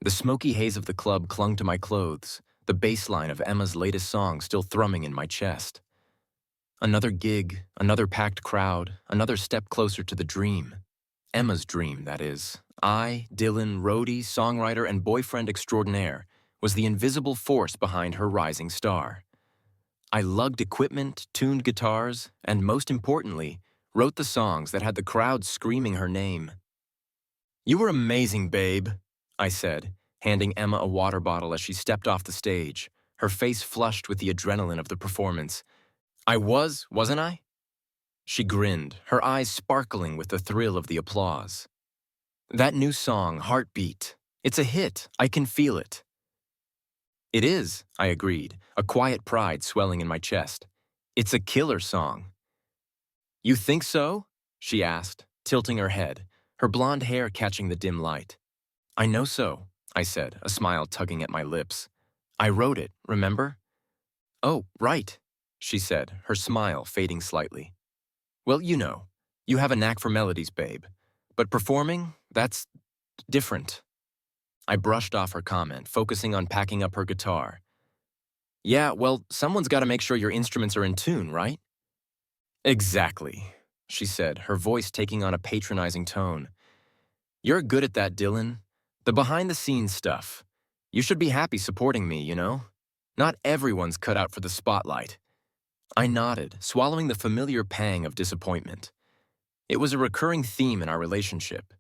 The smoky haze of the club clung to my clothes, the bass line of Emma's latest song still thrumming in my chest. Another gig, another packed crowd, another step closer to the dream. Emma's dream, that is. I, Dylan, roadie, songwriter, and boyfriend extraordinaire, was the invisible force behind her rising star. I lugged equipment, tuned guitars, and most importantly, wrote the songs that had the crowd screaming her name. "You were amazing, babe," I said, handing Emma a water bottle as she stepped off the stage, her face flushed with the adrenaline of the performance. Wasn't I? She grinned, her eyes sparkling with the thrill of the applause. "That new song, Heartbeat. It's a hit. I can feel it." "It is," I agreed, a quiet pride swelling in my chest. "It's a killer song." "You think so?" she asked, tilting her head, her blonde hair catching the dim light. "I know so," I said, a smile tugging at my lips. "I wrote it, remember?" "Oh, right," she said, her smile fading slightly. "Well, you have a knack for melodies, babe. But performing, that's different." I brushed off her comment, focusing on packing up her guitar. "Yeah, well, someone's got to make sure your instruments are in tune, right?" "Exactly," she said, her voice taking on a patronizing tone. "You're good at that, Dylan. The behind-the-scenes stuff. You should be happy supporting me, Not everyone's cut out for the spotlight." I nodded, swallowing the familiar pang of disappointment. It was a recurring theme in our relationship.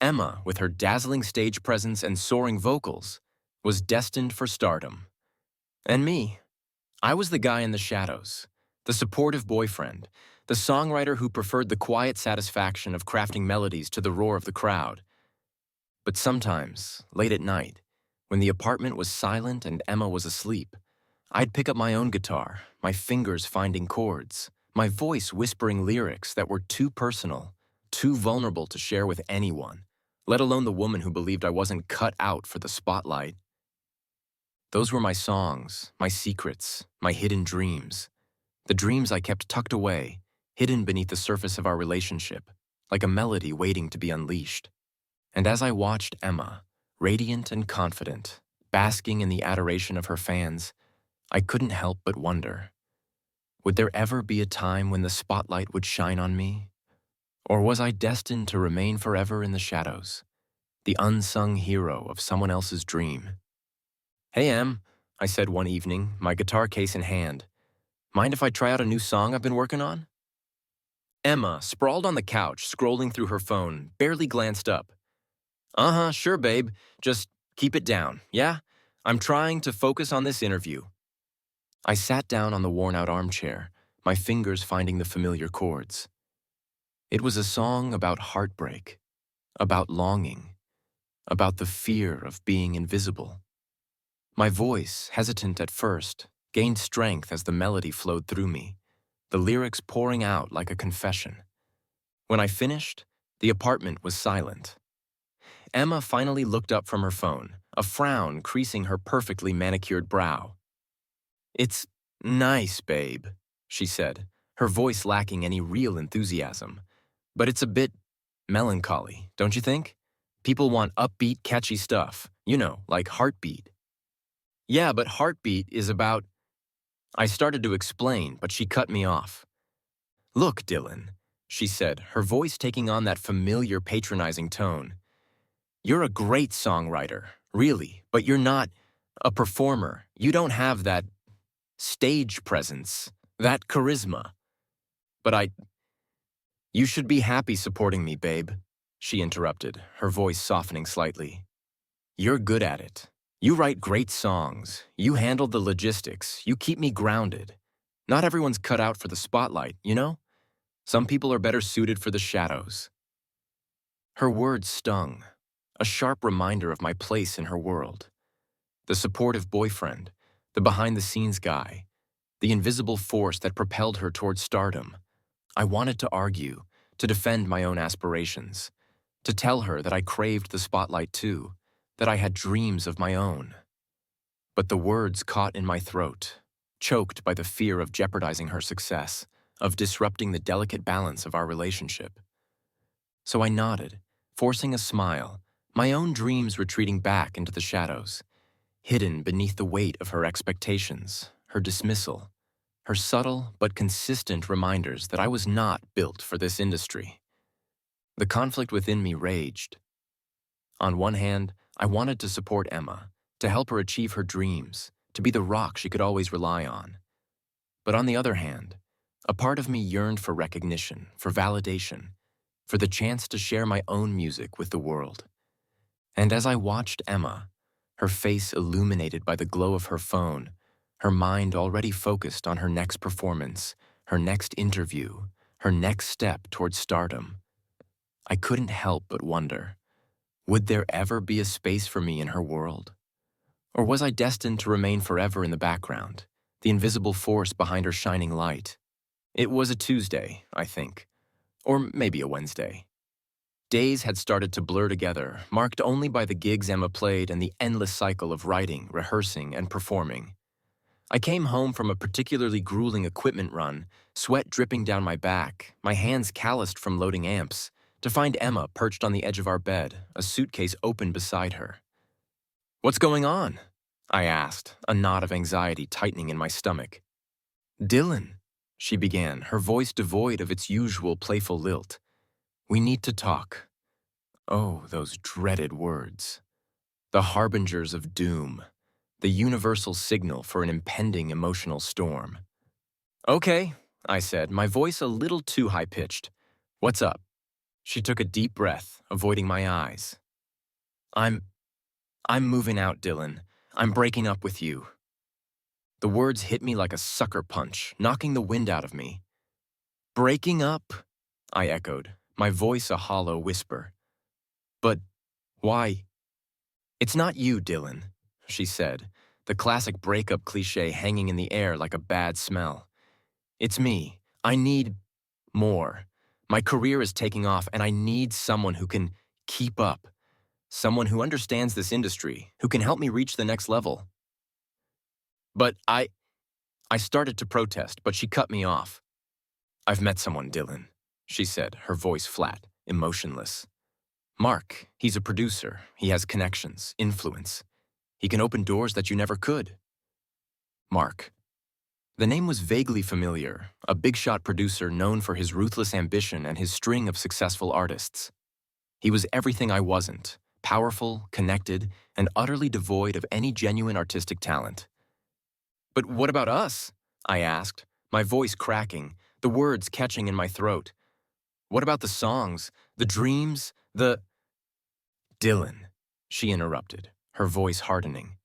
Emma, with her dazzling stage presence and soaring vocals, was destined for stardom. And me, I was the guy in the shadows, the supportive boyfriend, the songwriter who preferred the quiet satisfaction of crafting melodies to the roar of the crowd. But sometimes, late at night, when the apartment was silent and Emma was asleep, I'd pick up my own guitar, my fingers finding chords, my voice whispering lyrics that were too personal, too vulnerable to share with anyone, let alone the woman who believed I wasn't cut out for the spotlight. Those were my songs, my secrets, my hidden dreams. The dreams I kept tucked away, hidden beneath the surface of our relationship, like a melody waiting to be unleashed. And as I watched Emma, radiant and confident, basking in the adoration of her fans, I couldn't help but wonder, would there ever be a time when the spotlight would shine on me? Or was I destined to remain forever in the shadows, the unsung hero of someone else's dream? "Hey, Em," I said one evening, my guitar case in hand. "Mind if I try out a new song I've been working on?" Emma, sprawled on the couch, scrolling through her phone, barely glanced up. "Uh-huh, sure, babe. Just keep it down, yeah? I'm trying to focus on this interview." I sat down on the worn-out armchair, my fingers finding the familiar chords. It was a song about heartbreak, about longing, about the fear of being invisible. My voice, hesitant at first, gained strength as the melody flowed through me, the lyrics pouring out like a confession. When I finished, the apartment was silent. Emma finally looked up from her phone, a frown creasing her perfectly manicured brow. "It's nice, babe," she said, her voice lacking any real enthusiasm. "But it's a bit melancholy, don't you think? People want upbeat, catchy stuff, like Heartbeat." "Yeah, but Heartbeat is about—" I started to explain, but she cut me off. "Look, Dylan," she said, her voice taking on that familiar patronizing tone. "You're a great songwriter, really, but you're not a performer. You don't have that stage presence, that charisma. But you should be happy supporting me, babe," she interrupted, her voice softening slightly. "You're good at it. You write great songs. You handle the logistics. You keep me grounded. Not everyone's cut out for the spotlight, Some people are better suited for the shadows." Her words stung, a sharp reminder of my place in her world. The supportive boyfriend, the behind-the-scenes guy, the invisible force that propelled her toward stardom. I wanted to argue, to defend my own aspirations, to tell her that I craved the spotlight too, that I had dreams of my own. But the words caught in my throat, choked by the fear of jeopardizing her success, of disrupting the delicate balance of our relationship. So I nodded, forcing a smile, My own dreams retreating back into the shadows, hidden beneath the weight of her expectations, her dismissal, her subtle but consistent reminders that I was not built for this industry. The conflict within me raged. On one hand, I wanted to support Emma, to help her achieve her dreams, to be the rock she could always rely on. But on the other hand, a part of me yearned for recognition, for validation, for the chance to share my own music with the world. And as I watched Emma, her face illuminated by the glow of her phone, her mind already focused on her next performance, her next interview, her next step towards stardom, I couldn't help but wonder, would there ever be a space for me in her world? Or was I destined to remain forever in the background, the invisible force behind her shining light? It was a Tuesday, I think, or maybe a Wednesday. Days had started to blur together, marked only by the gigs Emma played and the endless cycle of writing, rehearsing, and performing. I came home from a particularly grueling equipment run, sweat dripping down my back, my hands calloused from loading amps, to find Emma perched on the edge of our bed, a suitcase open beside her. "What's going on?" I asked, a knot of anxiety tightening in my stomach. "Dylan," she began, her voice devoid of its usual playful lilt. "We need to talk." Oh, those dreaded words. The harbingers of doom. The universal signal for an impending emotional storm. "Okay," I said, my voice a little too high-pitched. "What's up?" She took a deep breath, avoiding my eyes. I'm moving out, Dylan. I'm breaking up with you." The words hit me like a sucker punch, knocking the wind out of me. "Breaking up?" I echoed, my voice a hollow whisper. "But why?" "It's not you, Dylan," she said, the classic breakup cliché hanging in the air like a bad smell. "It's me. I need more. My career is taking off, and I need someone who can keep up. Someone who understands this industry, who can help me reach the next level." But I started to protest, but she cut me off. "I've met someone, Dylan," she said, her voice flat, emotionless. "Mark, he's a producer. He has connections, influence. He can open doors that you never could." Mark. The name was vaguely familiar, a big-shot producer known for his ruthless ambition and his string of successful artists. He was everything I wasn't, powerful, connected, and utterly devoid of any genuine artistic talent. "But what about us?" I asked, my voice cracking, the words catching in my throat. "What about the songs, the dreams, the—" "Dylan," she interrupted, her voice hardening.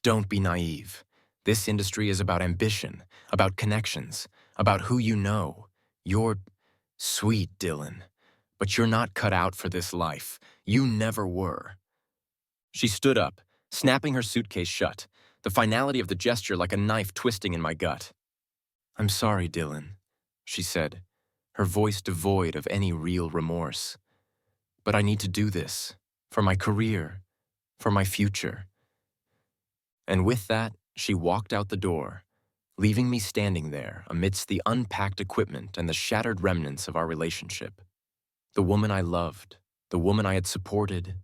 "Don't be naive. This industry is about ambition, about connections, about who you know. You're sweet, Dylan, but you're not cut out for this life. You never were." She stood up, snapping her suitcase shut, the finality of the gesture like a knife twisting in my gut. "I'm sorry, Dylan," she said, her voice devoid of any real remorse. "But I need to do this, for my career, for my future." And with that, she walked out the door, leaving me standing there amidst the unpacked equipment and the shattered remnants of our relationship. The woman I loved, the woman I had supported,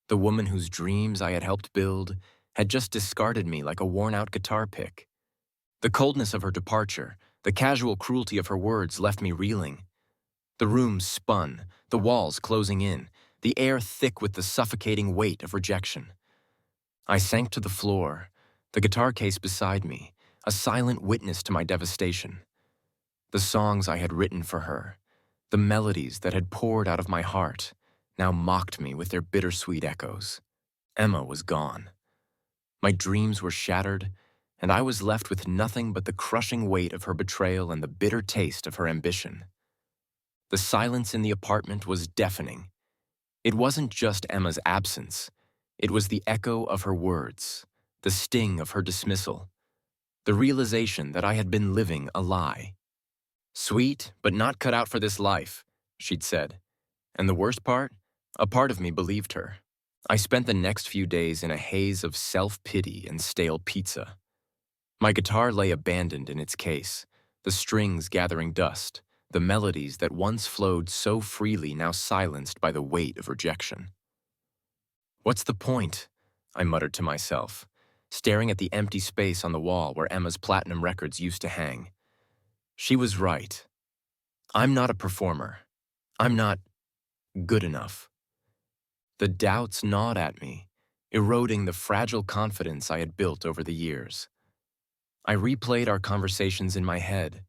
the woman whose dreams I had helped build, had just discarded me like a worn-out guitar pick. The coldness of her departure, the casual cruelty of her words left me reeling. The room spun, the walls closing in, the air thick with the suffocating weight of rejection. I sank to the floor, the guitar case beside me, a silent witness to my devastation. The songs I had written for her, the melodies that had poured out of my heart, now mocked me with their bittersweet echoes. Emma was gone. My dreams were shattered, and I was left with nothing but the crushing weight of her betrayal and the bitter taste of her ambition. The silence in the apartment was deafening. It wasn't just Emma's absence. It was the echo of her words, the sting of her dismissal, the realization that I had been living a lie. "Sweet, but not cut out for this life," she'd said. And the worst part? A part of me believed her. I spent the next few days in a haze of self-pity and stale pizza. My guitar lay abandoned in its case, the strings gathering dust, the melodies that once flowed so freely now silenced by the weight of rejection. What's the point? I muttered to myself, staring at the empty space on the wall where Emma's platinum records used to hang. She was right. I'm not a performer. I'm not good enough. The doubts gnawed at me, eroding the fragile confidence I had built over the years. I replayed our conversations in my head.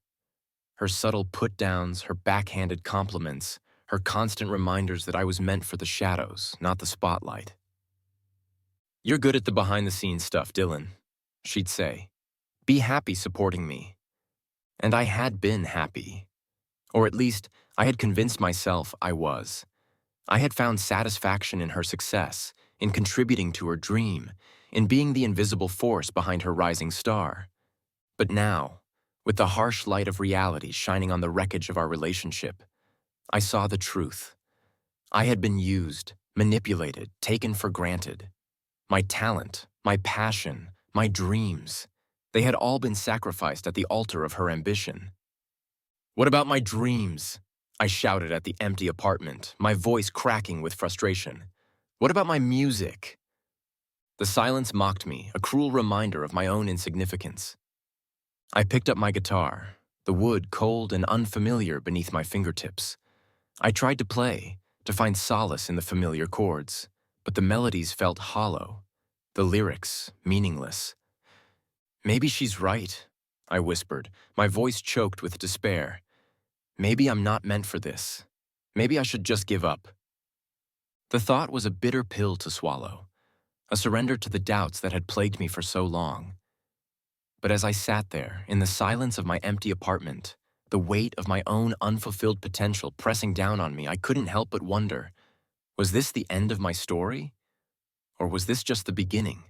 Her subtle put-downs, her backhanded compliments, her constant reminders that I was meant for the shadows, not the spotlight. "You're good at the behind-the-scenes stuff, Dylan," she'd say. "Be happy supporting me." And I had been happy. Or at least, I had convinced myself I was. I had found satisfaction in her success, in contributing to her dream, in being the invisible force behind her rising star. But now, with the harsh light of reality shining on the wreckage of our relationship, I saw the truth. I had been used, manipulated, taken for granted. My talent, my passion, my dreams, they had all been sacrificed at the altar of her ambition. "What about my dreams?" I shouted at the empty apartment, my voice cracking with frustration. "What about my music?" The silence mocked me, a cruel reminder of my own insignificance. I picked up my guitar, the wood cold and unfamiliar beneath my fingertips. I tried to play, to find solace in the familiar chords, but the melodies felt hollow, the lyrics meaningless. "Maybe she's right," I whispered, my voice choked with despair. "Maybe I'm not meant for this. Maybe I should just give up." The thought was a bitter pill to swallow, a surrender to the doubts that had plagued me for so long. But as I sat there, in the silence of my empty apartment, the weight of my own unfulfilled potential pressing down on me, I couldn't help but wonder, was this the end of my story? Or was this just the beginning?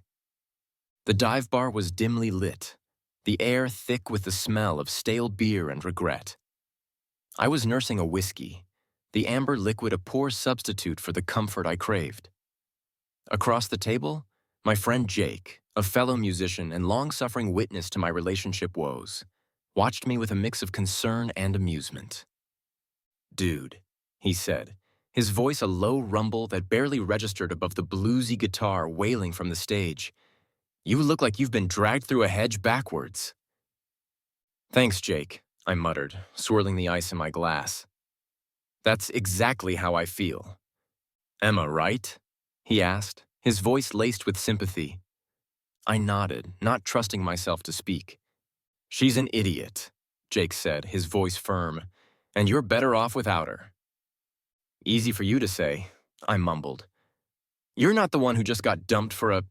The dive bar was dimly lit, the air thick with the smell of stale beer and regret. I was nursing a whiskey, the amber liquid a poor substitute for the comfort I craved. Across the table, my friend Jake, a fellow musician and long-suffering witness to my relationship woes, watched me with a mix of concern and amusement. "Dude," he said, his voice a low rumble that barely registered above the bluesy guitar wailing from the stage, "you look like you've been dragged through a hedge backwards." "Thanks, Jake," I muttered, swirling the ice in my glass. "That's exactly how I feel." "Emma, right?" he asked, his voice laced with sympathy. I nodded, not trusting myself to speak. "She's an idiot," Jake said, his voice firm, "and you're better off without her." "Easy for you to say," I mumbled. "You're not the one who just got dumped for a—"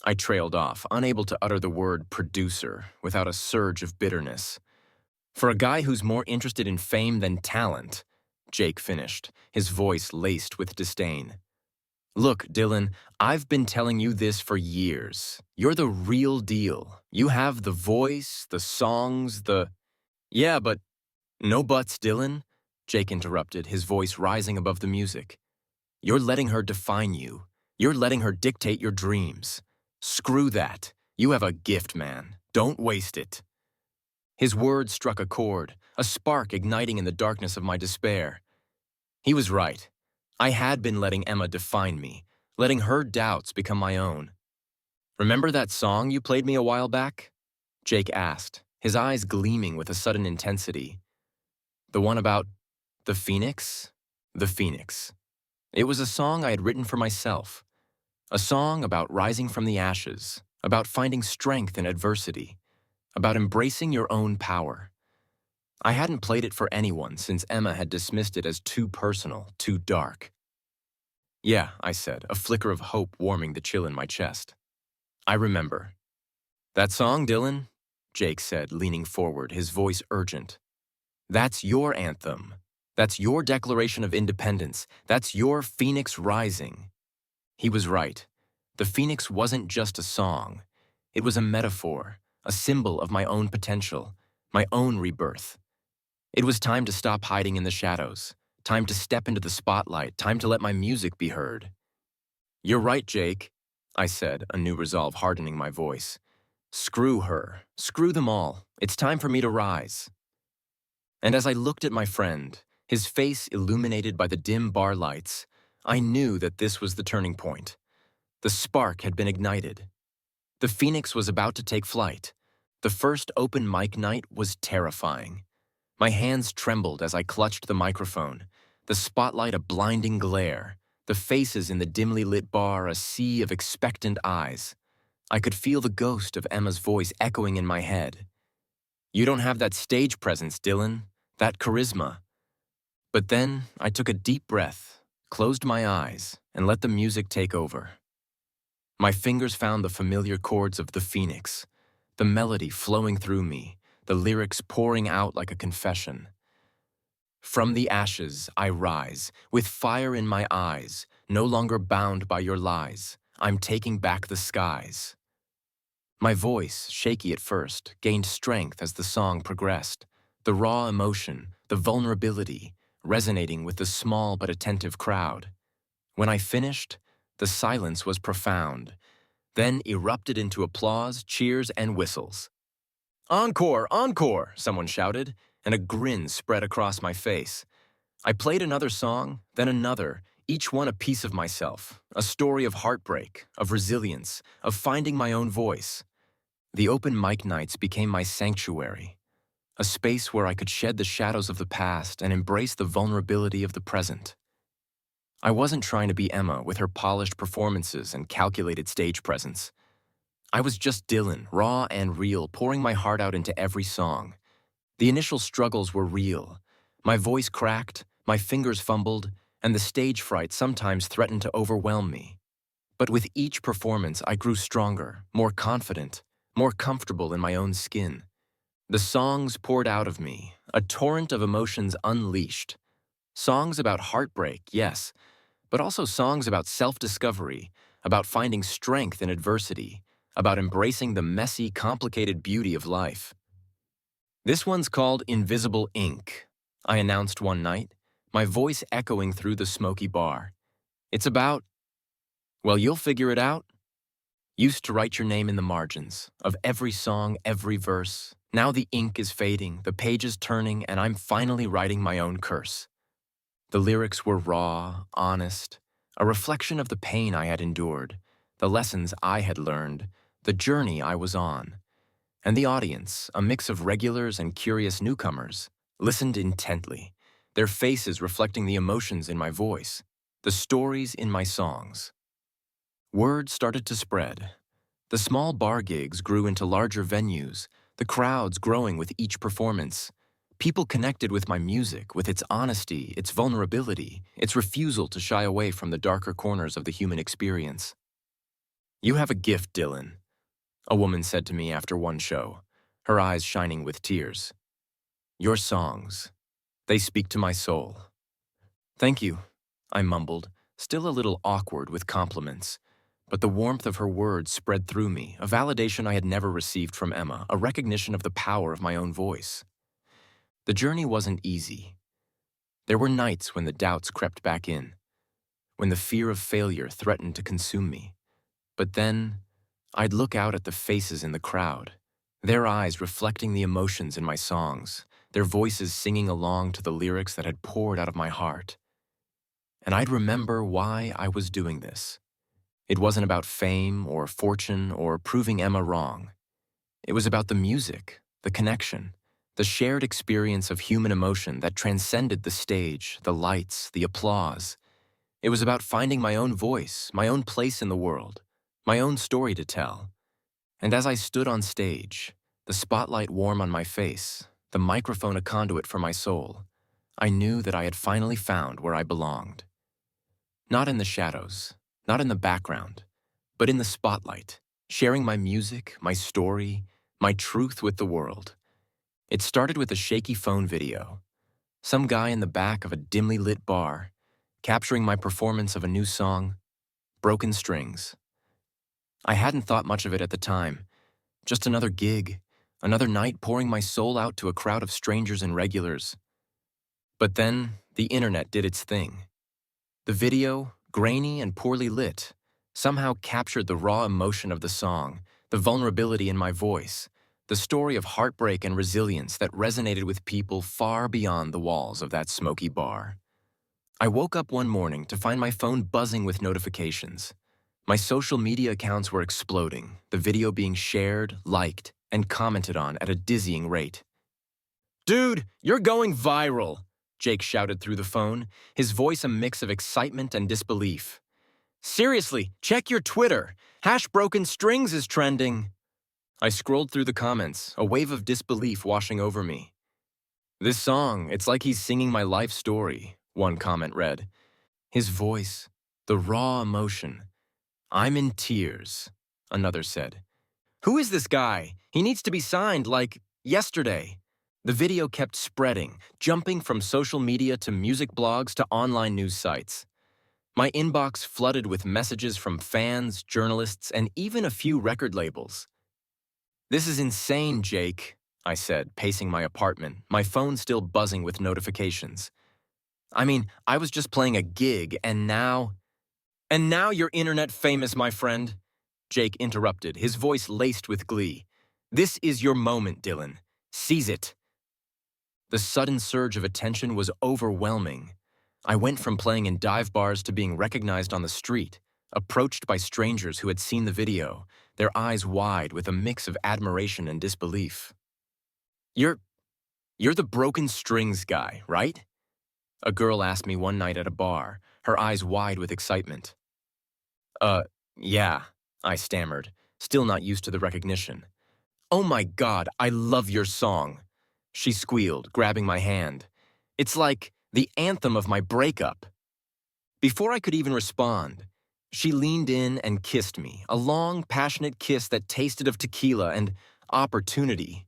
I trailed off, unable to utter the word producer without a surge of bitterness. "For a guy who's more interested in fame than talent," Jake finished, his voice laced with disdain. "Look, Dylan, I've been telling you this for years. You're the real deal. You have the voice, the songs, the—" "Yeah, but—" "No buts, Dylan," Jake interrupted, his voice rising above the music. "You're letting her define you. You're letting her dictate your dreams. Screw that. You have a gift, man. Don't waste it." His words struck a chord, a spark igniting in the darkness of my despair. He was right. I had been letting Emma define me, letting her doubts become my own. "Remember that song you played me a while back?" Jake asked, his eyes gleaming with a sudden intensity. "The one about the phoenix?" The phoenix. It was a song I had written for myself. A song about rising from the ashes, about finding strength in adversity, about embracing your own power. I hadn't played it for anyone since Emma had dismissed it as too personal, too dark. "Yeah," I said, a flicker of hope warming the chill in my chest. "I remember." "That song, Dylan," Jake said, leaning forward, his voice urgent. "That's your anthem. That's your declaration of independence. That's your phoenix rising." He was right. The phoenix wasn't just a song. It was a metaphor, a symbol of my own potential, my own rebirth. It was time to stop hiding in the shadows, time to step into the spotlight, time to let my music be heard. "You're right, Jake," I said, a new resolve hardening my voice. "Screw her. Screw them all. It's time for me to rise." And as I looked at my friend, his face illuminated by the dim bar lights, I knew that this was the turning point. The spark had been ignited. The Phoenix was about to take flight. The first open mic night was terrifying. My hands trembled as I clutched the microphone, the spotlight a blinding glare, the faces in the dimly lit bar a sea of expectant eyes. I could feel the ghost of Emma's voice echoing in my head. "You don't have that stage presence, Dylan, that charisma." But then I took a deep breath, closed my eyes, and let the music take over. My fingers found the familiar chords of the Phoenix, the melody flowing through me, the lyrics pouring out like a confession. From the ashes I rise, with fire in my eyes, no longer bound by your lies. I'm taking back the skies. My voice, shaky at first, gained strength as the song progressed. The raw emotion, the vulnerability, resonating with the small but attentive crowd. When I finished, the silence was profound, then erupted into applause, cheers, and whistles. "Encore! Encore!" someone shouted, and a grin spread across my face. I played another song, then another, each one a piece of myself, a story of heartbreak, of resilience, of finding my own voice. The open mic nights became my sanctuary, a space where I could shed the shadows of the past and embrace the vulnerability of the present. I wasn't trying to be Emma with her polished performances and calculated stage presence. I was just Dylan, raw and real, pouring my heart out into every song. The initial struggles were real. My voice cracked, my fingers fumbled, and the stage fright sometimes threatened to overwhelm me. But with each performance, I grew stronger, more confident, more comfortable in my own skin. The songs poured out of me, a torrent of emotions unleashed. Songs about heartbreak, yes, but also songs about self-discovery, about finding strength in adversity, about embracing the messy, complicated beauty of life. "This one's called Invisible Ink," I announced one night, my voice echoing through the smoky bar. "It's about, well, you'll figure it out." Used to write your name in the margins of every song, every verse. Now the ink is fading, the pages turning, and I'm finally writing my own curse. The lyrics were raw, honest, a reflection of the pain I had endured, the lessons I had learned, the journey I was on. And the audience, a mix of regulars and curious newcomers, listened intently, their faces reflecting the emotions in my voice, the stories in my songs. Word started to spread. The small bar gigs grew into larger venues, the crowds growing with each performance. People connected with my music, with its honesty, its vulnerability, its refusal to shy away from the darker corners of the human experience. "You have a gift, Dylan," a woman said to me after one show, her eyes shining with tears. "Your songs, they speak to my soul." "Thank you," I mumbled, still a little awkward with compliments. But the warmth of her words spread through me, a validation I had never received from Emma, a recognition of the power of my own voice. The journey wasn't easy. There were nights when the doubts crept back in, when the fear of failure threatened to consume me. But then, I'd look out at the faces in the crowd, their eyes reflecting the emotions in my songs, their voices singing along to the lyrics that had poured out of my heart. And I'd remember why I was doing this. It wasn't about fame or fortune or proving Emma wrong. It was about the music, the connection, the shared experience of human emotion that transcended the stage, the lights, the applause. It was about finding my own voice, my own place in the world, my own story to tell. And as I stood on stage, the spotlight warm on my face, the microphone a conduit for my soul, I knew that I had finally found where I belonged. Not in the shadows, not in the background, but in the spotlight, sharing my music, my story, my truth with the world. It started with a shaky phone video. Some guy in the back of a dimly lit bar, capturing my performance of a new song, Broken Strings. I hadn't thought much of it at the time. Just another gig, another night pouring my soul out to a crowd of strangers and regulars. But then, the internet did its thing. The video, grainy and poorly lit, somehow captured the raw emotion of the song, the vulnerability in my voice, the story of heartbreak and resilience that resonated with people far beyond the walls of that smoky bar. I woke up one morning to find my phone buzzing with notifications. My social media accounts were exploding, the video being shared, liked, and commented on at a dizzying rate. "Dude, you're going viral!" Jake shouted through the phone, his voice a mix of excitement and disbelief. "Seriously, check your Twitter. Broken Strings is trending." I scrolled through the comments, a wave of disbelief washing over me. "This song, it's like he's singing my life story," one comment read. "His voice, the raw emotion. I'm in tears," another said. "Who is this guy? He needs to be signed, like, yesterday." The video kept spreading, jumping from social media to music blogs to online news sites. My inbox flooded with messages from fans, journalists, and even a few record labels. "This is insane, Jake," I said, pacing my apartment, my phone still buzzing with notifications. "I mean, I was just playing a gig, and now—" "And now you're internet famous, my friend," Jake interrupted, his voice laced with glee. "This is your moment, Dylan. Seize it." The sudden surge of attention was overwhelming. I went from playing in dive bars to being recognized on the street, approached by strangers who had seen the video, their eyes wide with a mix of admiration and disbelief. You're the Broken Strings guy, right?" A girl asked me one night at a bar, her eyes wide with excitement. "Uh, yeah," I stammered, still not used to the recognition. "Oh my God, I love your song," she squealed, grabbing my hand. "It's like the anthem of my breakup." Before I could even respond, she leaned in and kissed me, a long, passionate kiss that tasted of tequila and opportunity.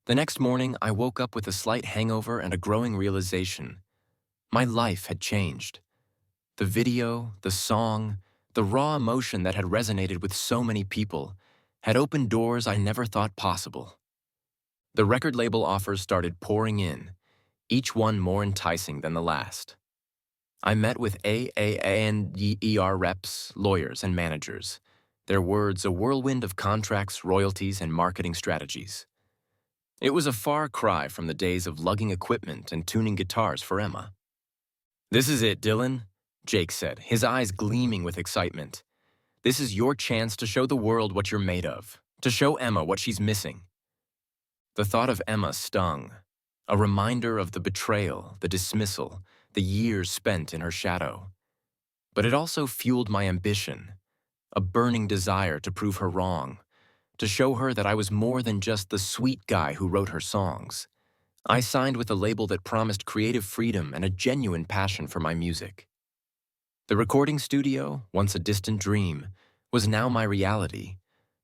The next morning, I woke up with a slight hangover and a growing realization. My life had changed. The video, the song, the raw emotion that had resonated with so many people had opened doors I never thought possible. The record label offers started pouring in, each one more enticing than the last. I met with AANDER reps, lawyers, and managers, their words a whirlwind of contracts, royalties, and marketing strategies. It was a far cry from the days of lugging equipment and tuning guitars for Emma. "This is it, Dylan," Jake said, his eyes gleaming with excitement. "This is your chance to show the world what you're made of, to show Emma what she's missing." The thought of Emma stung, a reminder of the betrayal, the dismissal, the years spent in her shadow. But it also fueled my ambition, a burning desire to prove her wrong, to show her that I was more than just the sweet guy who wrote her songs. I signed with a label that promised creative freedom and a genuine passion for my music. The recording studio, once a distant dream, was now my reality,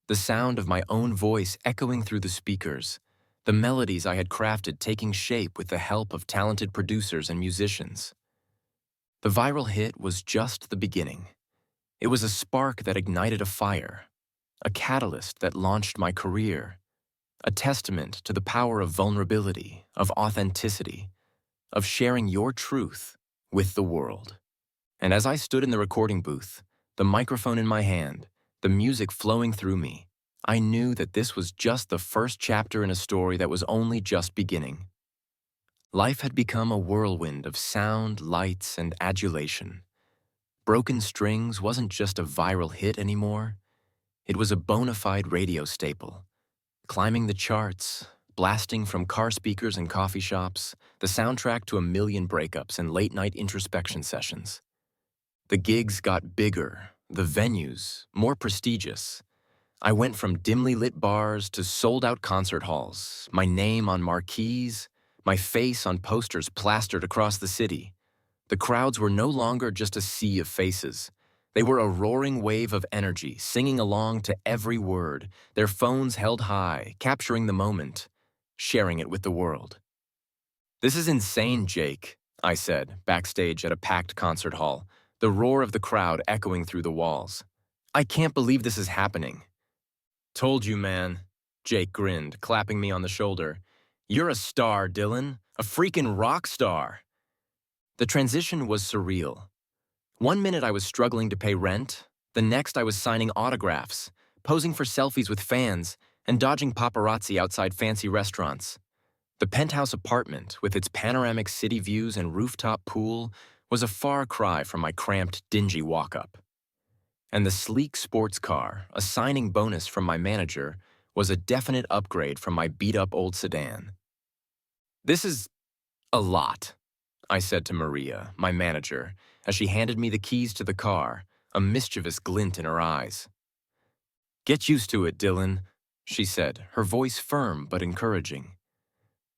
the sound of my own voice echoing through the speakers, the melodies I had crafted taking shape with the help of talented producers and musicians. The viral hit was just the beginning. It was a spark that ignited a fire, a catalyst that launched my career, a testament to the power of vulnerability, of authenticity, of sharing your truth with the world. And as I stood in the recording booth, the microphone in my hand, the music flowing through me, I knew that this was just the first chapter in a story that was only just beginning. Life had become a whirlwind of sound, lights, and adulation. Broken Strings wasn't just a viral hit anymore. It was a bona fide radio staple, climbing the charts, blasting from car speakers and coffee shops, the soundtrack to a million breakups and late-night introspection sessions. The gigs got bigger, the venues more prestigious. I went from dimly lit bars to sold-out concert halls, my name on marquees, my face on posters plastered across the city. The crowds were no longer just a sea of faces. They were a roaring wave of energy, singing along to every word, their phones held high, capturing the moment, sharing it with the world. "This is insane, Jake," I said, backstage at a packed concert hall, the roar of the crowd echoing through the walls. "I can't believe this is happening." "Told you, man," Jake grinned, clapping me on the shoulder. "You're a star, Dylan, a freaking rock star." The transition was surreal. One minute I was struggling to pay rent, the next I was signing autographs, posing for selfies with fans, and dodging paparazzi outside fancy restaurants. The penthouse apartment, with its panoramic city views and rooftop pool, was a far cry from my cramped, dingy walk-up. And the sleek sports car, a signing bonus from my manager, was a definite upgrade from my beat-up old sedan. "This is a lot," I said to Maria, my manager, as she handed me the keys to the car, a mischievous glint in her eyes. "Get used to it, Dylan," she said, her voice firm but encouraging.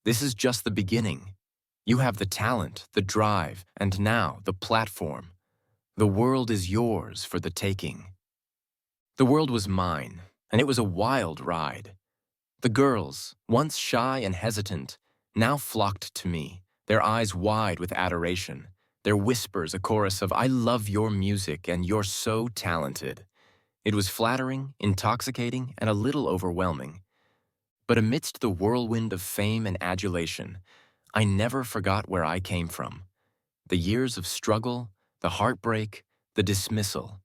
"This is just the beginning. You have the talent, the drive, and now the platform. The world is yours for the taking." The world was mine, and it was a wild ride. The girls, once shy and hesitant, now flocked to me, their eyes wide with adoration, their whispers a chorus of "I love your music and you're so talented." It was flattering, intoxicating, and a little overwhelming. But amidst the whirlwind of fame and adulation, I never forgot where I came from. The years of struggle, the heartbreak, the dismissal.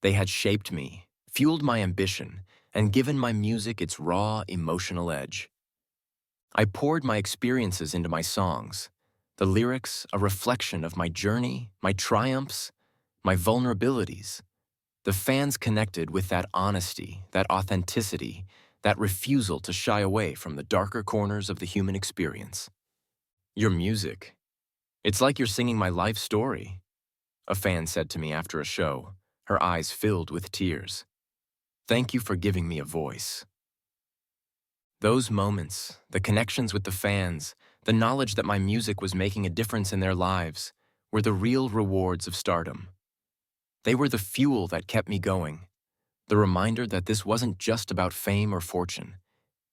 They had shaped me, fueled my ambition, and given my music its raw, emotional edge. I poured my experiences into my songs, the lyrics a reflection of my journey, my triumphs, my vulnerabilities. The fans connected with that honesty, that authenticity, that refusal to shy away from the darker corners of the human experience. "Your music. It's like you're singing my life story," a fan said to me after a show, her eyes filled with tears. "Thank you for giving me a voice." Those moments, the connections with the fans, the knowledge that my music was making a difference in their lives, were the real rewards of stardom. They were the fuel that kept me going, the reminder that this wasn't just about fame or fortune.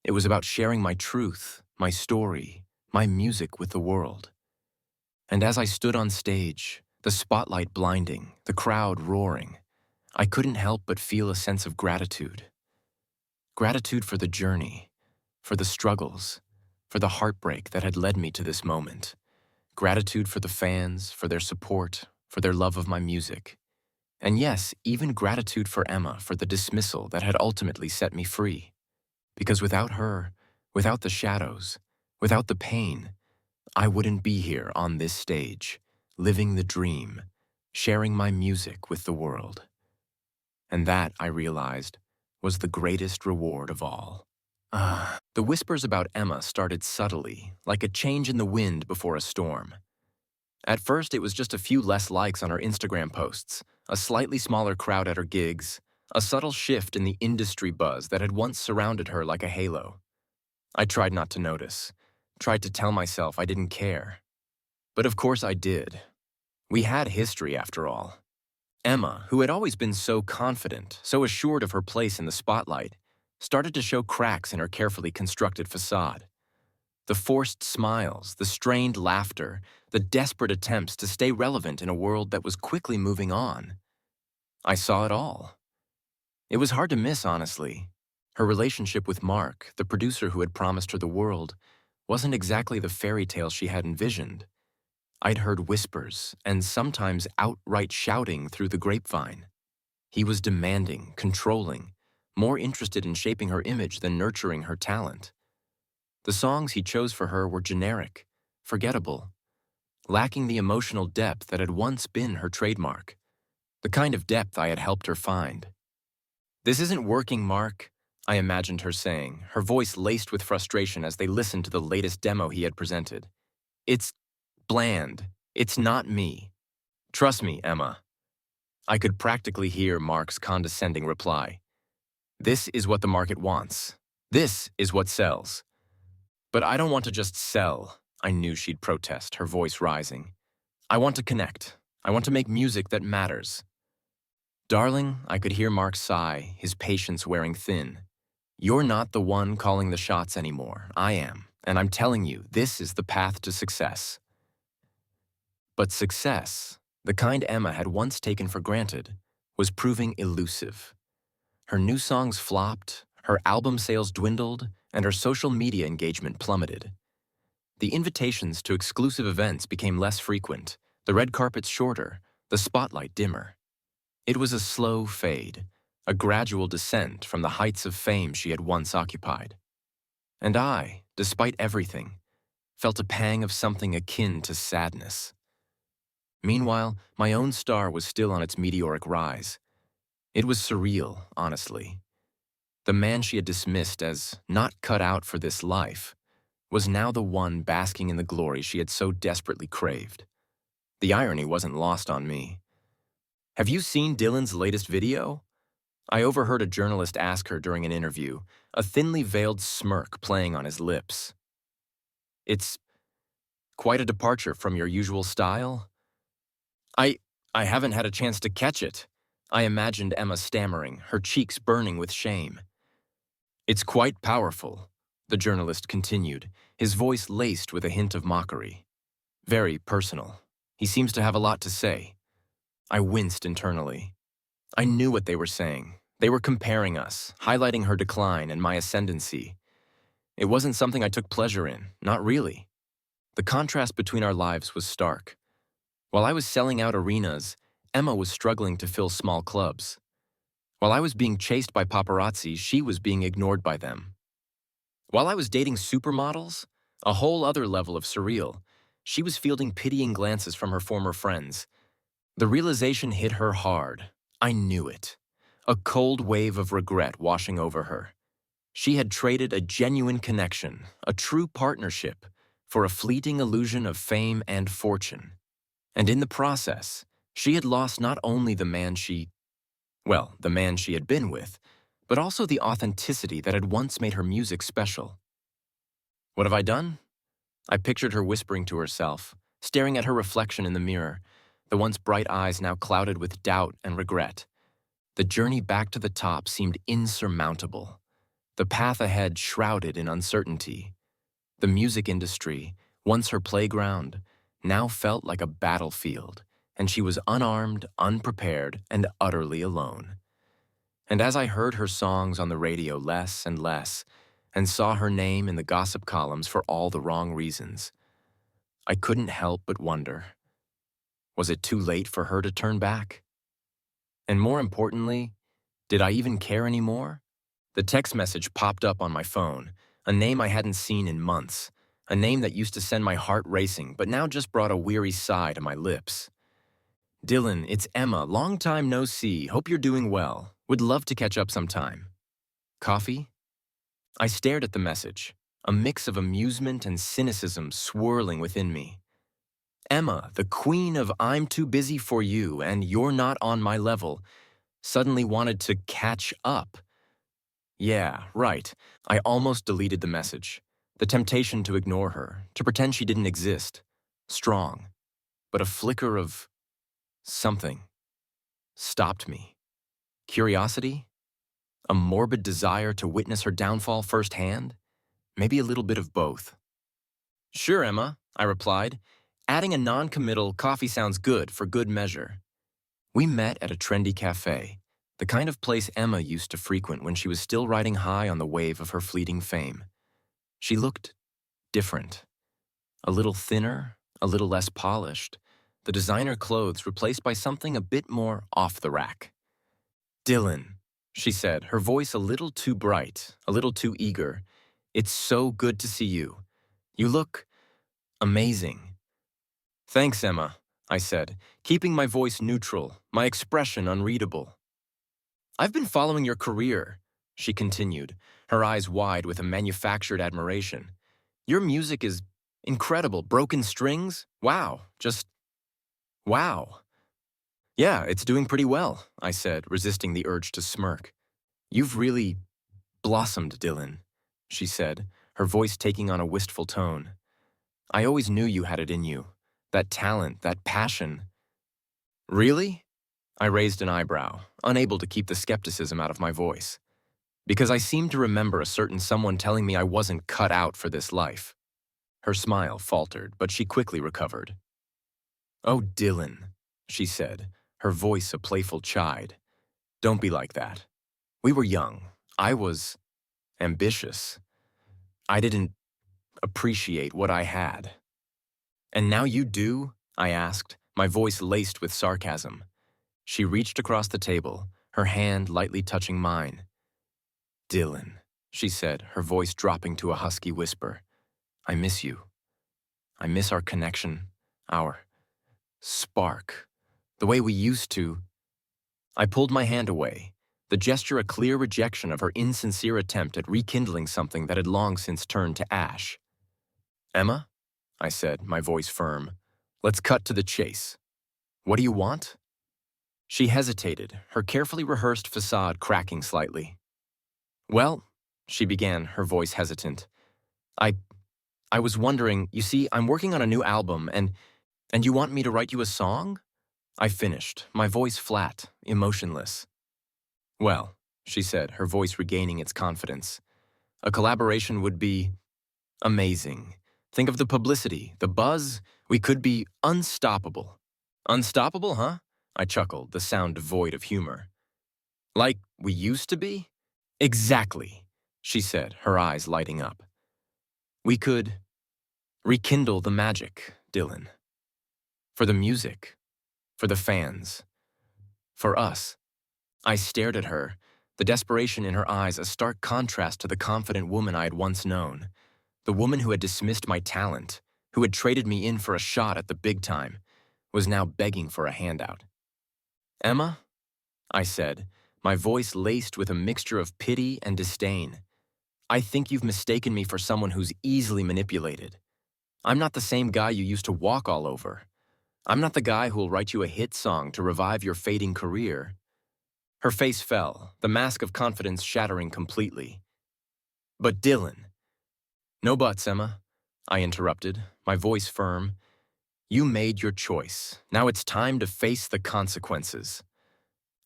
It was about sharing my truth, my story, my music with the world. And as I stood on stage, the spotlight blinding, the crowd roaring, I couldn't help but feel a sense of gratitude. Gratitude for the journey, for the struggles, for the heartbreak that had led me to this moment. Gratitude for the fans, for their support, for their love of my music. And yes, even gratitude for Emma for the dismissal that had ultimately set me free. Because without her, without the shadows, without the pain, I wouldn't be here on this stage, living the dream, sharing my music with the world. And that, I realized, was the greatest reward of all. The whispers about Emma started subtly, like a change in the wind before a storm. At first, it was just a few less likes on her Instagram posts, a slightly smaller crowd at her gigs, a subtle shift in the industry buzz that had once surrounded her like a halo. I tried not to notice, tried to tell myself I didn't care. But of course I did. We had history, after all. Emma, who had always been so confident, so assured of her place in the spotlight, started to show cracks in her carefully constructed facade. The forced smiles, the strained laughter, the desperate attempts to stay relevant in a world that was quickly moving on. I saw it all. It was hard to miss, honestly. Her relationship with Mark, the producer who had promised her the world, wasn't exactly the fairy tale she had envisioned. I'd heard whispers, and sometimes outright shouting through the grapevine. He was demanding, controlling, more interested in shaping her image than nurturing her talent. The songs he chose for her were generic, forgettable, lacking the emotional depth that had once been her trademark, the kind of depth I had helped her find. "This isn't working, Mark," I imagined her saying, her voice laced with frustration as they listened to the latest demo he had presented. "It's bland. It's not me. Trust me, Emma." I could practically hear Mark's condescending reply. "This is what the market wants. This is what sells." "But I don't want to just sell," I knew she'd protest, her voice rising. "I want to connect. I want to make music that matters." "Darling," I could hear Mark sigh, his patience wearing thin. "You're not the one calling the shots anymore. I am, and I'm telling you, this is the path to success." But success, the kind Emma had once taken for granted, was proving elusive. Her new songs flopped, her album sales dwindled, and her social media engagement plummeted. The invitations to exclusive events became less frequent, the red carpets shorter, the spotlight dimmer. It was a slow fade, a gradual descent from the heights of fame she had once occupied. And I, despite everything, felt a pang of something akin to sadness. Meanwhile, my own star was still on its meteoric rise. It was surreal, honestly. The man she had dismissed as not cut out for this life was now the one basking in the glory she had so desperately craved. The irony wasn't lost on me. "Have you seen Dylan's latest video?" I overheard a journalist ask her during an interview, a thinly veiled smirk playing on his lips. "It's quite a departure from your usual style." I I haven't had a chance to catch it," I imagined Emma stammering, her cheeks burning with shame. "It's quite powerful," the journalist continued, his voice laced with a hint of mockery. "Very personal. He seems to have a lot to say." I winced internally. I knew what they were saying. They were comparing us, highlighting her decline and my ascendancy. It wasn't something I took pleasure in, not really. The contrast between our lives was stark. While I was selling out arenas, Emma was struggling to fill small clubs. While I was being chased by paparazzi, she was being ignored by them. While I was dating supermodels, a whole other level of surreal, she was fielding pitying glances from her former friends. The realization hit her hard. I knew it. A cold wave of regret washing over her. She had traded a genuine connection, a true partnership, for a fleeting illusion of fame and fortune. And in the process, she had lost not only the man she had been with, but also the authenticity that had once made her music special. What have I done? I pictured her whispering to herself, staring at her reflection in the mirror, the once bright eyes now clouded with doubt and regret. The journey back to the top seemed insurmountable, the path ahead shrouded in uncertainty. The music industry, once her playground, now felt like a battlefield, and she was unarmed, unprepared, and utterly alone. And as I heard her songs on the radio less and less, and saw her name in the gossip columns for all the wrong reasons, I couldn't help but wonder, was it too late for her to turn back? And more importantly, did I even care anymore? The text message popped up on my phone, a name I hadn't seen in months, a name that used to send my heart racing but now just brought a weary sigh to my lips. "Dylan, it's Emma. Long time no see. Hope you're doing well. Would love to catch up sometime. Coffee?" I stared at the message, a mix of amusement and cynicism swirling within me. Emma, the queen of "I'm too busy for you and you're not on my level," suddenly wanted to catch up. Yeah, right. I almost deleted the message. The temptation to ignore her, to pretend she didn't exist. Strong. But a flicker of something stopped me. Curiosity? A morbid desire to witness her downfall firsthand? Maybe a little bit of both. "Sure, Emma," I replied. Adding a non-committal "coffee sounds good" for good measure. We met at a trendy cafe, the kind of place Emma used to frequent when she was still riding high on the wave of her fleeting fame. She looked different. A little thinner, a little less polished, the designer clothes replaced by something a bit more off the rack. "Dylan," she said, her voice a little too bright, a little too eager. "It's so good to see you. You look amazing." "Thanks, Emma," I said, keeping my voice neutral, my expression unreadable. "I've been following your career," she continued, her eyes wide with a manufactured admiration. "Your music is incredible. Broken strings? Wow. Just wow." "Yeah, it's doing pretty well," I said, resisting the urge to smirk. "You've really blossomed, Dylan," she said, her voice taking on a wistful tone. "I always knew you had it in you. That talent, that passion." "Really?" I raised an eyebrow, unable to keep the skepticism out of my voice. Because I seemed to remember a certain someone telling me I wasn't cut out for this life. Her smile faltered, but she quickly recovered. "Oh, Dylan," she said, her voice a playful chide. "Don't be like that. We were young. I was ambitious. I didn't appreciate what I had." "And now you do?" I asked, my voice laced with sarcasm. She reached across the table, her hand lightly touching mine. "Dylan," she said, her voice dropping to a husky whisper. "I miss you. I miss our connection, our spark, the way we used to." I pulled my hand away, the gesture a clear rejection of her insincere attempt at rekindling something that had long since turned to ash. "Emma," I said, my voice firm, "let's cut to the chase. What do you want?" She hesitated, her carefully rehearsed facade cracking slightly. "Well," she began, her voice hesitant, I I was wondering, you see, I'm working on a new album, and you want me to write you a song?" I finished, my voice flat, emotionless. "Well," she said, her voice regaining its confidence, "a collaboration would be amazing. Think of the publicity, the buzz. We could be unstoppable." "Unstoppable, huh?" I chuckled, the sound devoid of humor. "Like we used to be?" "Exactly," she said, her eyes lighting up. "We could rekindle the magic, Dylan. For the music, for the fans, for us." I stared at her, the desperation in her eyes a stark contrast to the confident woman I had once known, the woman who had dismissed my talent, who had traded me in for a shot at the big time, was now begging for a handout. "Emma," I said, my voice laced with a mixture of pity and disdain, "I think you've mistaken me for someone who's easily manipulated. I'm not the same guy you used to walk all over. I'm not the guy who'll write you a hit song to revive your fading career." Her face fell, the mask of confidence shattering completely. "But Dylan—" "No buts, Emma," I interrupted, my voice firm. "You made your choice. Now it's time to face the consequences."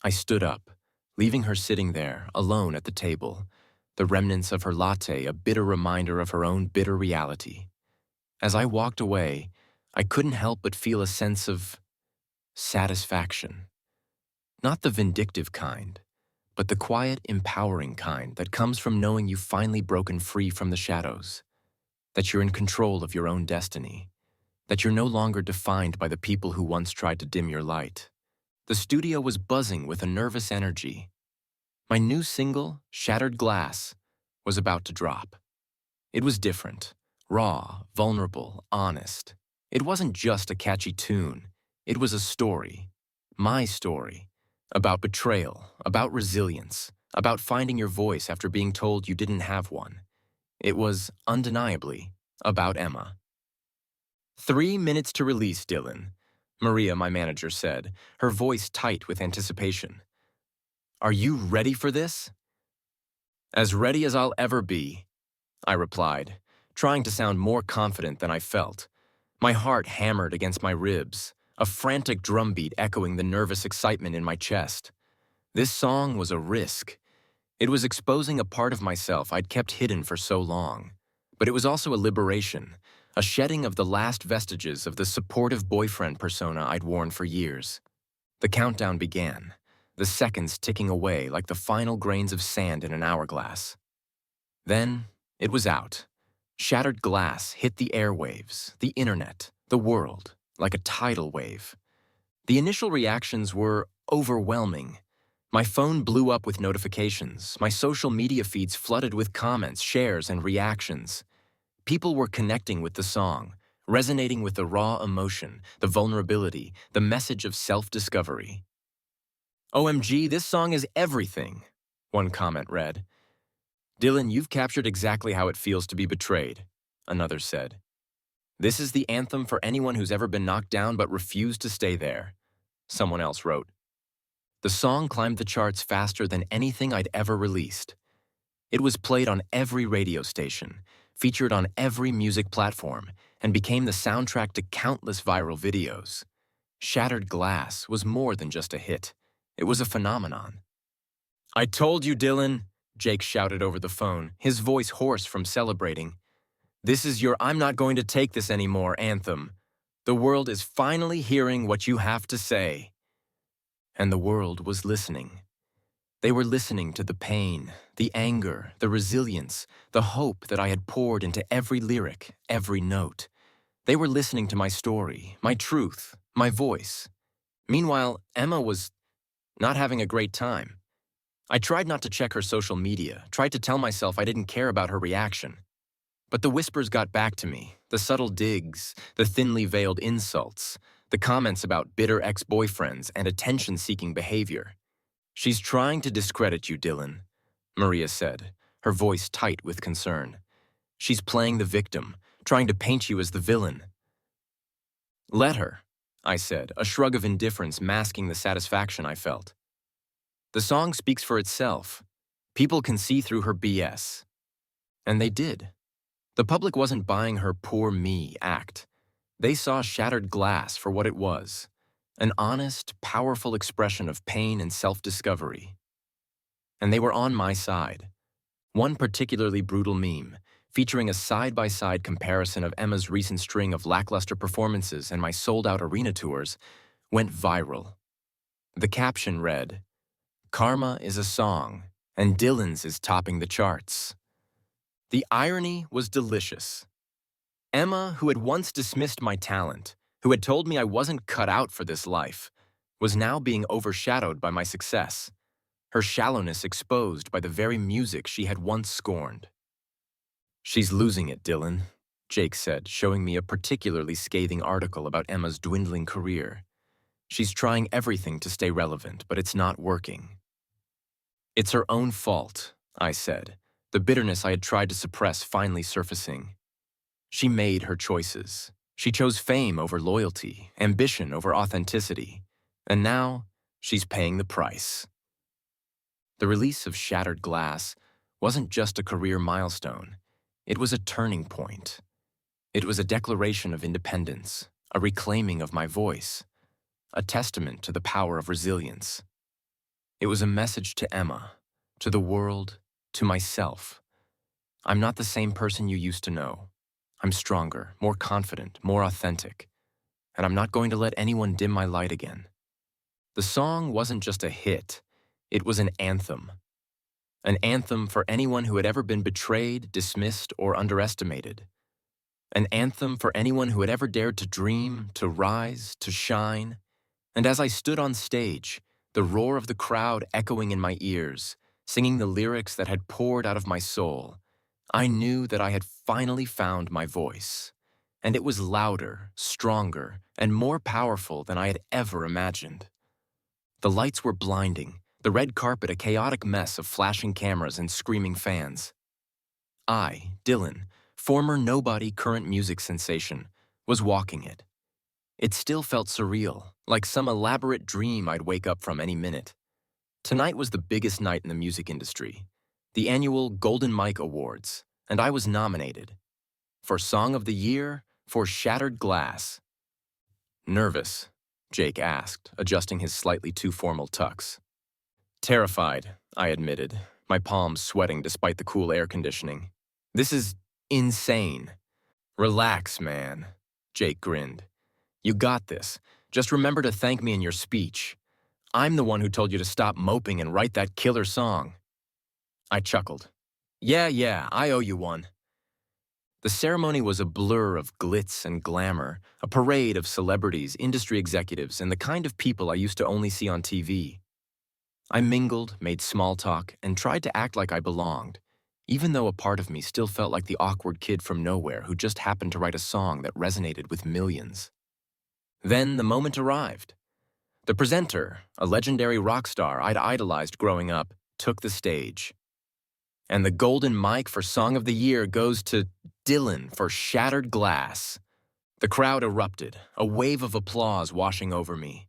I stood up, leaving her sitting there, alone at the table, the remnants of her latte a bitter reminder of her own bitter reality. As I walked away, I couldn't help but feel a sense of satisfaction. Not the vindictive kind, but the quiet, empowering kind that comes from knowing you've finally broken free from the shadows, that you're in control of your own destiny, that you're no longer defined by the people who once tried to dim your light. The studio was buzzing with a nervous energy. My new single, Shattered Glass, was about to drop. It was different, raw, vulnerable, honest. It wasn't just a catchy tune. It was a story, my story, about betrayal, about resilience, about finding your voice after being told you didn't have one. It was, undeniably, about Emma. 3 minutes to release, Dylan, Maria, my manager, said, her voice tight with anticipation. "Are you ready for this?" "As ready as I'll ever be," I replied, trying to sound more confident than I felt. My heart hammered against my ribs, a frantic drumbeat echoing the nervous excitement in my chest. This song was a risk. It was exposing a part of myself I'd kept hidden for so long. But it was also a liberation, a shedding of the last vestiges of the supportive boyfriend persona I'd worn for years. The countdown began, the seconds ticking away like the final grains of sand in an hourglass. Then, it was out. Shattered Glass hit the airwaves, the internet, the world, like a tidal wave. The initial reactions were overwhelming. My phone blew up with notifications, my social media feeds flooded with comments, shares, and reactions. People were connecting with the song, resonating with the raw emotion, the vulnerability, the message of self-discovery. "OMG, this song is everything," one comment read. "Dylan, you've captured exactly how it feels to be betrayed," another said. "This is the anthem for anyone who's ever been knocked down but refused to stay there," someone else wrote. The song climbed the charts faster than anything I'd ever released. It was played on every radio station, featured on every music platform, and became the soundtrack to countless viral videos. Shattered Glass was more than just a hit. It was a phenomenon. "I told you, Dylan," Jake shouted over the phone, his voice hoarse from celebrating. "This is your 'I'm not going to take this anymore' anthem. The world is finally hearing what you have to say." And the world was listening. They were listening to the pain, the anger, the resilience, the hope that I had poured into every lyric, every note. They were listening to my story, my truth, my voice. Meanwhile, Emma was not having a great time. I tried not to check her social media, tried to tell myself I didn't care about her reaction. But the whispers got back to me, the subtle digs, the thinly veiled insults, the comments about bitter ex-boyfriends and attention-seeking behavior. "She's trying to discredit you, Dylan," Maria said, her voice tight with concern. "She's playing the victim, trying to paint you as the villain." "Let her," I said, a shrug of indifference masking the satisfaction I felt. "The song speaks for itself. People can see through her BS." And they did. The public wasn't buying her poor me act. They saw Shattered Glass for what it was, an honest, powerful expression of pain and self-discovery. And they were on my side. One particularly brutal meme, featuring a side-by-side comparison of Emma's recent string of lackluster performances and my sold-out arena tours, went viral. The caption read, "Karma is a song, and Dylan's is topping the charts." The irony was delicious. Emma, who had once dismissed my talent, who had told me I wasn't cut out for this life, was now being overshadowed by my success, her shallowness exposed by the very music she had once scorned. "She's losing it, Dylan," Jake said, showing me a particularly scathing article about Emma's dwindling career. "She's trying everything to stay relevant, but it's not working." "It's her own fault," I said, the bitterness I had tried to suppress finally surfacing. "She made her choices. She chose fame over loyalty, ambition over authenticity, and now she's paying the price." The release of Shattered Glass wasn't just a career milestone. It was a turning point. It was a declaration of independence, a reclaiming of my voice, a testament to the power of resilience. It was a message to Emma, to the world, to myself. I'm not the same person you used to know. I'm stronger, more confident, more authentic, and I'm not going to let anyone dim my light again. The song wasn't just a hit, it was an anthem. An anthem for anyone who had ever been betrayed, dismissed, or underestimated. An anthem for anyone who had ever dared to dream, to rise, to shine. And as I stood on stage, the roar of the crowd echoing in my ears, singing the lyrics that had poured out of my soul, I knew that I had finally found my voice. And it was louder, stronger, and more powerful than I had ever imagined. The lights were blinding, the red carpet a chaotic mess of flashing cameras and screaming fans. I, Dylan, former nobody, current music sensation, was walking it. It still felt surreal, like some elaborate dream I'd wake up from any minute. Tonight was the biggest night in the music industry, the annual Golden Mike Awards, and I was nominated. For Song of the Year, for Shattered Glass. "Nervous?" Jake asked, adjusting his slightly too formal tux. "Terrified," I admitted, my palms sweating despite the cool air conditioning. "This is insane." "Relax, man," Jake grinned. "You got this. Just remember to thank me in your speech. I'm the one who told you to stop moping and write that killer song." I chuckled. Yeah, I owe you one." The ceremony was a blur of glitz and glamour, a parade of celebrities, industry executives, and the kind of people I used to only see on TV. I mingled, made small talk, and tried to act like I belonged, even though a part of me still felt like the awkward kid from nowhere who just happened to write a song that resonated with millions. Then the moment arrived. The presenter, a legendary rock star I'd idolized growing up, took the stage. And the Golden Mike for Song of the Year goes to Dylan for Shattered Glass. The crowd erupted, a wave of applause washing over me.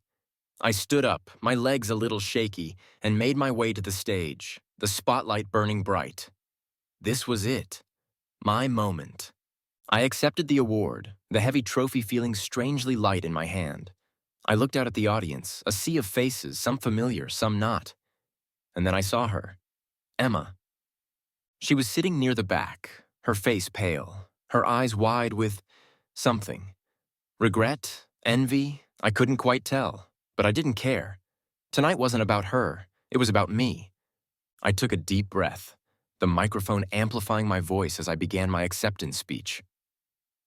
I stood up, my legs a little shaky, and made my way to the stage, the spotlight burning bright. This was it. My moment. I accepted the award, the heavy trophy feeling strangely light in my hand. I looked out at the audience, a sea of faces, some familiar, some not. And then I saw her, Emma. She was sitting near the back, her face pale, her eyes wide with something. Regret? Envy? I couldn't quite tell, but I didn't care. Tonight wasn't about her, it was about me. I took a deep breath, the microphone amplifying my voice as I began my acceptance speech.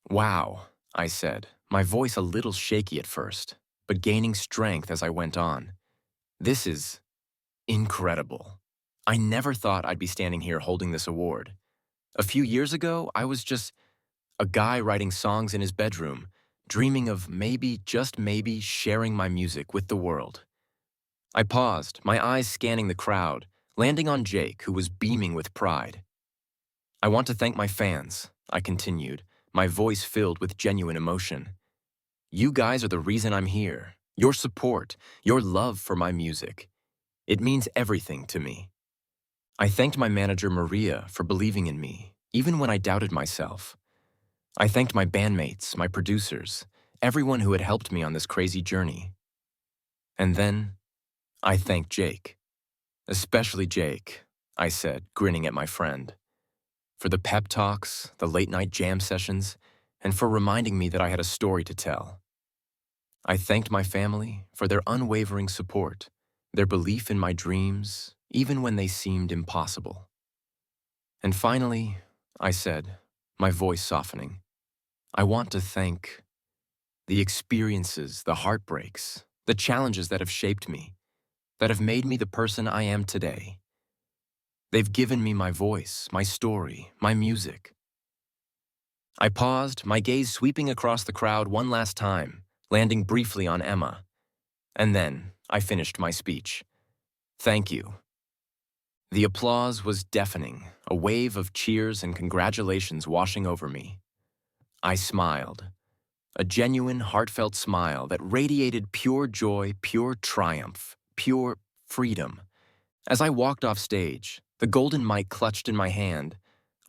"Wow," I said, my voice a little shaky at first, but gaining strength as I went on. "This is incredible. I never thought I'd be standing here holding this award. A few years ago, I was just a guy writing songs in his bedroom, dreaming of maybe, just maybe, sharing my music with the world. I paused, my eyes scanning the crowd, landing on Jake, who was beaming with pride. I want to thank my fans, I continued, my voice filled with genuine emotion. You guys are the reason I'm here. Your support, your love for my music. It means everything to me. I thanked my manager Maria for believing in me, even when I doubted myself. I thanked my bandmates, my producers, everyone who had helped me on this crazy journey. And then, I thanked Jake. Especially Jake, I said, grinning at my friend. For the pep talks, the late-night jam sessions, and for reminding me that I had a story to tell. I thanked my family for their unwavering support, their belief in my dreams, even when they seemed impossible. And finally, I said, my voice softening, I want to thank the experiences, the heartbreaks, the challenges that have shaped me, that have made me the person I am today. They've given me my voice, my story, my music. I paused, my gaze sweeping across the crowd one last time, landing briefly on Emma. And then I finished my speech. Thank you. The applause was deafening, a wave of cheers and congratulations washing over me. I smiled, a genuine, heartfelt smile that radiated pure joy, pure triumph, pure freedom. As I walked off stage, the golden mic clutched in my hand,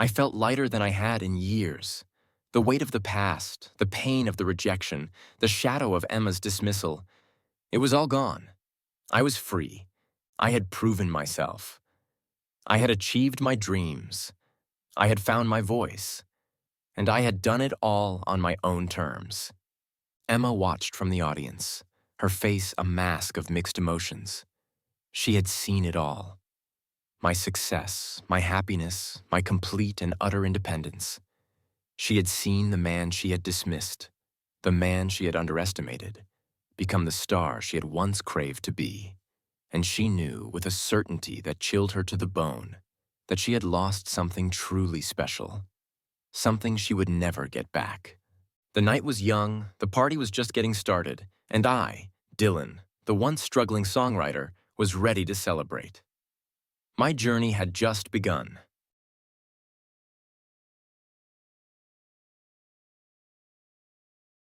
I felt lighter than I had in years. The weight of the past, the pain of the rejection, the shadow of Emma's dismissal, it was all gone. I was free. I had proven myself. I had achieved my dreams. I had found my voice. And I had done it all on my own terms. Emma watched from the audience, her face a mask of mixed emotions. She had seen it all. My success, my happiness, my complete and utter independence. She had seen the man she had dismissed, the man she had underestimated, become the star she had once craved to be. And she knew with a certainty that chilled her to the bone that she had lost something truly special, something she would never get back. The night was young, the party was just getting started, and I, Dylan, the once struggling songwriter, was ready to celebrate. My journey had just begun,